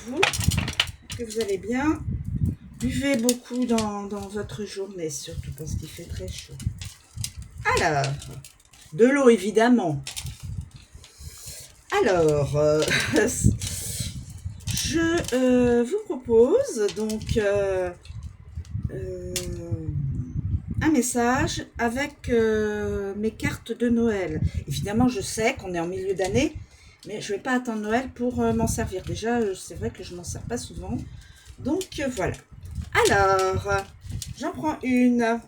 vous, que vous allez bien. Buvez beaucoup dans votre journée, surtout parce qu'il fait très chaud. Alors, de l'eau évidemment. Alors, je vous propose donc un message avec mes cartes de Noël. Évidemment, je sais qu'on est en milieu d'année, mais je ne vais pas attendre Noël pour m'en servir. Déjà, c'est vrai que je ne m'en sers pas souvent. Donc, voilà. Alors, j'en prends une.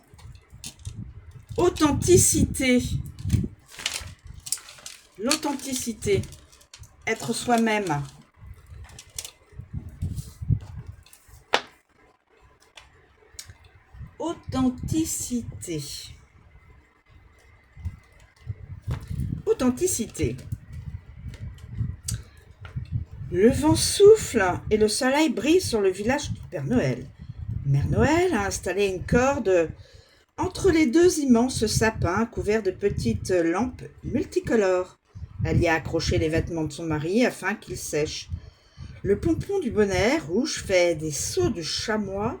Authenticité. L'authenticité. Être soi-même. Authenticité. Authenticité. Le vent souffle et le soleil brille sur le village du Père Noël. Mère Noël a installé une corde entre les deux immenses sapins couverts de petites lampes multicolores. Elle y a accroché les vêtements de son mari afin qu'ils sèchent. Le pompon du bonnet rouge fait des sauts de chamois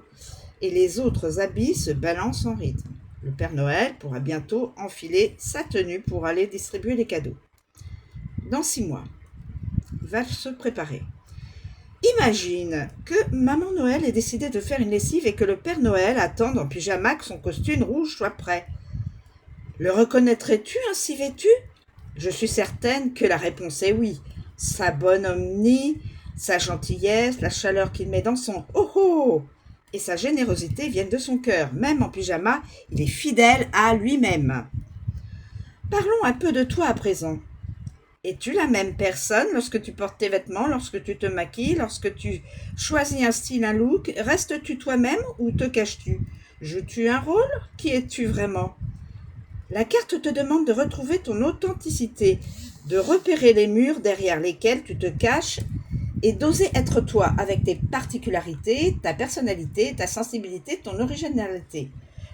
et les autres habits se balancent en rythme. Le Père Noël pourra bientôt enfiler sa tenue pour aller distribuer les cadeaux. Dans 6 mois, il va se préparer. Imagine que Maman Noël ait décidé de faire une lessive et que le Père Noël attende en pyjama que son costume rouge soit prêt. Le reconnaîtrais-tu ainsi vêtu? Je suis certaine que la réponse est oui. Sa bonhomie, sa gentillesse, la chaleur qu'il met dans son « oh oh » et sa générosité viennent de son cœur. Même en pyjama, il est fidèle à lui-même. Parlons un peu de toi à présent. Es-tu la même personne lorsque tu portes tes vêtements, lorsque tu te maquilles, lorsque tu choisis un style, un look? Restes-tu toi-même ou te caches-tu? Joues-tu un rôle? Qui es-tu vraiment? La carte te demande de retrouver ton authenticité, de repérer les murs derrière lesquels tu te caches et d'oser être toi avec tes particularités, ta personnalité, ta sensibilité, ton originalité.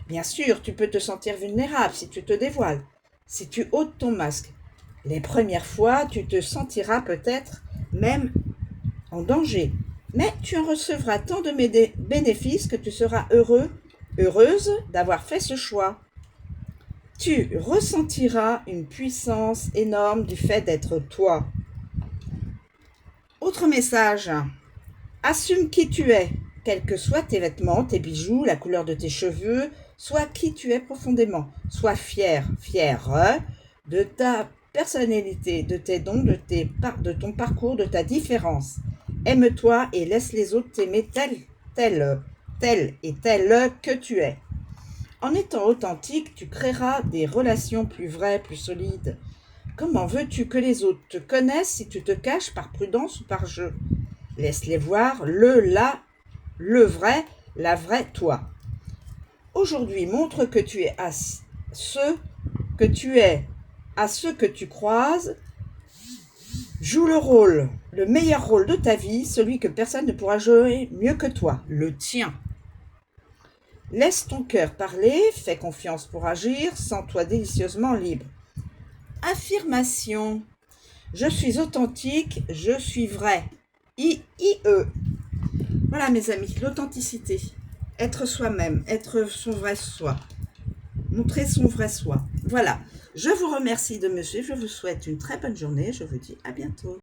Bien sûr, tu peux te sentir vulnérable si tu te dévoiles, si tu ôtes ton masque. Les premières fois, tu te sentiras peut-être même en danger, mais tu en recevras tant de bénéfices que tu seras heureux, heureuse d'avoir fait ce choix. Tu ressentiras une puissance énorme du fait d'être toi. Autre message, assume qui tu es, quels que soient tes vêtements, tes bijoux, la couleur de tes cheveux, sois qui tu es profondément. Sois fier de ta personnalité, de tes dons, de ton parcours, de ta différence. Aime-toi et laisse les autres t'aimer tel que tu es. En étant authentique, tu créeras des relations plus vraies, plus solides. Comment veux-tu que les autres te connaissent si tu te caches par prudence ou par jeu? Laisse-les voir le vrai, la vraie toi. Aujourd'hui, montre que tu es à ceux que tu es, à ceux que tu croises. Joue le meilleur rôle de ta vie, celui que personne ne pourra jouer mieux que toi, le tien. Laisse ton cœur parler, fais confiance pour agir, sens-toi délicieusement libre. Affirmation. Je suis authentique, je suis vrai. I-I-E. Voilà mes amis, l'authenticité. Être soi-même, être son vrai soi. Montrer son vrai soi. Voilà. Je vous remercie de me suivre, je vous souhaite une très bonne journée, je vous dis à bientôt.